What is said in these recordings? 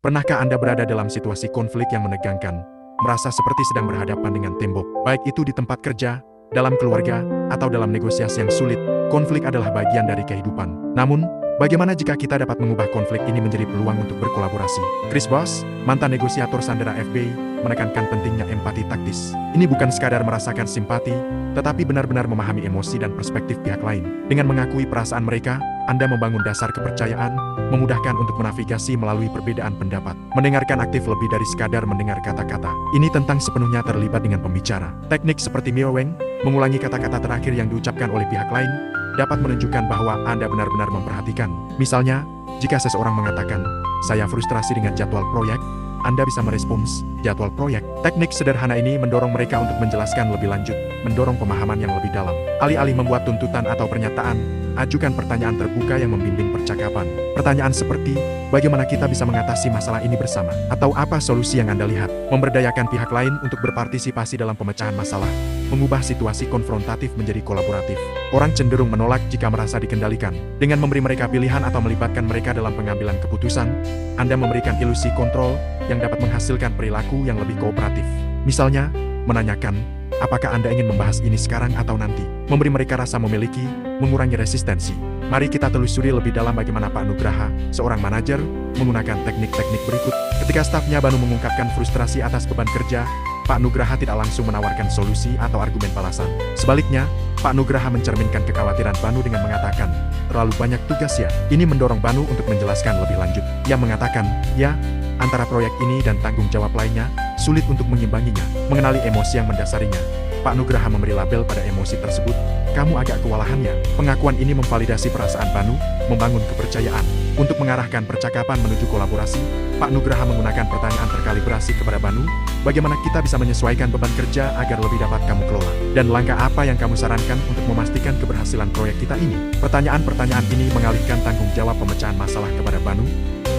Pernahkah Anda berada dalam situasi konflik yang menegangkan, merasa seperti sedang berhadapan dengan tembok, baik itu di tempat kerja, dalam keluarga, atau dalam negosiasi yang sulit? Konflik adalah bagian dari kehidupan. Namun, bagaimana jika kita dapat mengubah konflik ini menjadi peluang untuk berkolaborasi? Chris Voss, mantan negosiator Sandera FBI, menekankan pentingnya empati taktis. Ini bukan sekadar merasakan simpati, tetapi benar-benar memahami emosi dan perspektif pihak lain. Dengan mengakui perasaan mereka, Anda membangun dasar kepercayaan, memudahkan untuk menavigasi melalui perbedaan pendapat. Mendengarkan aktif lebih dari sekadar mendengar kata-kata. Ini tentang sepenuhnya terlibat dengan pembicara. Teknik seperti mirroring, mengulangi kata-kata terakhir yang diucapkan oleh pihak lain, dapat menunjukkan bahwa Anda benar-benar memperhatikan. Misalnya, jika seseorang mengatakan, "Saya frustrasi dengan jadwal proyek," Anda bisa merespons, "Jadwal proyek." Teknik sederhana ini mendorong mereka untuk menjelaskan lebih lanjut, mendorong pemahaman yang lebih dalam. Alih-alih membuat tuntutan atau pernyataan, ajukan pertanyaan terbuka yang membimbing percakapan. Pertanyaan seperti, bagaimana kita bisa mengatasi masalah ini bersama? Atau apa solusi yang Anda lihat? Memberdayakan pihak lain untuk berpartisipasi dalam pemecahan masalah, mengubah situasi konfrontatif menjadi kolaboratif. Orang cenderung menolak jika merasa dikendalikan. Dengan memberi mereka pilihan atau melibatkan mereka dalam pengambilan keputusan, Anda memberikan ilusi kontrol yang dapat menghasilkan perilaku yang lebih kooperatif. Misalnya, menanyakan, apakah Anda ingin membahas ini sekarang atau nanti? Memberi mereka rasa memiliki, mengurangi resistensi. Mari kita telusuri lebih dalam bagaimana Pak Nugraha, seorang manajer, menggunakan teknik-teknik berikut. Ketika stafnya Banu mengungkapkan frustrasi atas beban kerja, Pak Nugraha tidak langsung menawarkan solusi atau argumen balasan. Sebaliknya, Pak Nugraha mencerminkan kekhawatiran Banu dengan mengatakan, "Terlalu banyak tugas ya?" Ini mendorong Banu untuk menjelaskan lebih lanjut. Ia mengatakan, "Ya, antara proyek ini dan tanggung jawab lainnya, sulit untuk mengimbanginya." Mengenali emosi yang mendasarinya, Pak Nugraha memberi label pada emosi tersebut, "Kamu agak kewalahan ya?" Pengakuan ini memvalidasi perasaan Banu, membangun kepercayaan. Untuk mengarahkan percakapan menuju kolaborasi, Pak Nugraha menggunakan pertanyaan terkalibrasi kepada Banu, "Bagaimana kita bisa menyesuaikan beban kerja agar lebih dapat kamu kelola? Dan langkah apa yang kamu sarankan untuk memastikan keberhasilan proyek kita ini?" Pertanyaan-pertanyaan ini mengalihkan tanggung jawab pemecahan masalah kepada Banu,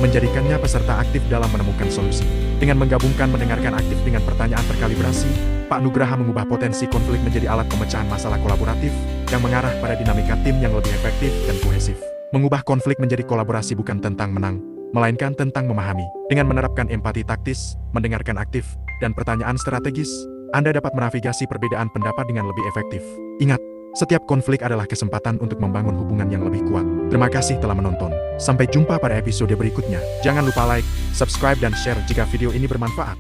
menjadikannya peserta aktif dalam menemukan solusi. Dengan menggabungkan mendengarkan aktif dengan pertanyaan terkalibrasi, Pak Nugraha mengubah potensi konflik menjadi alat pemecahan masalah kolaboratif yang mengarah pada dinamika tim yang lebih efektif dan kohesif. Mengubah konflik menjadi kolaborasi bukan tentang menang, melainkan tentang memahami. Dengan menerapkan empati taktis, mendengarkan aktif, dan pertanyaan strategis, Anda dapat menavigasi perbedaan pendapat dengan lebih efektif. Ingat, setiap konflik adalah kesempatan untuk membangun hubungan yang lebih kuat. Terima kasih telah menonton. Sampai jumpa pada episode berikutnya. Jangan lupa like, subscribe, dan share jika video ini bermanfaat.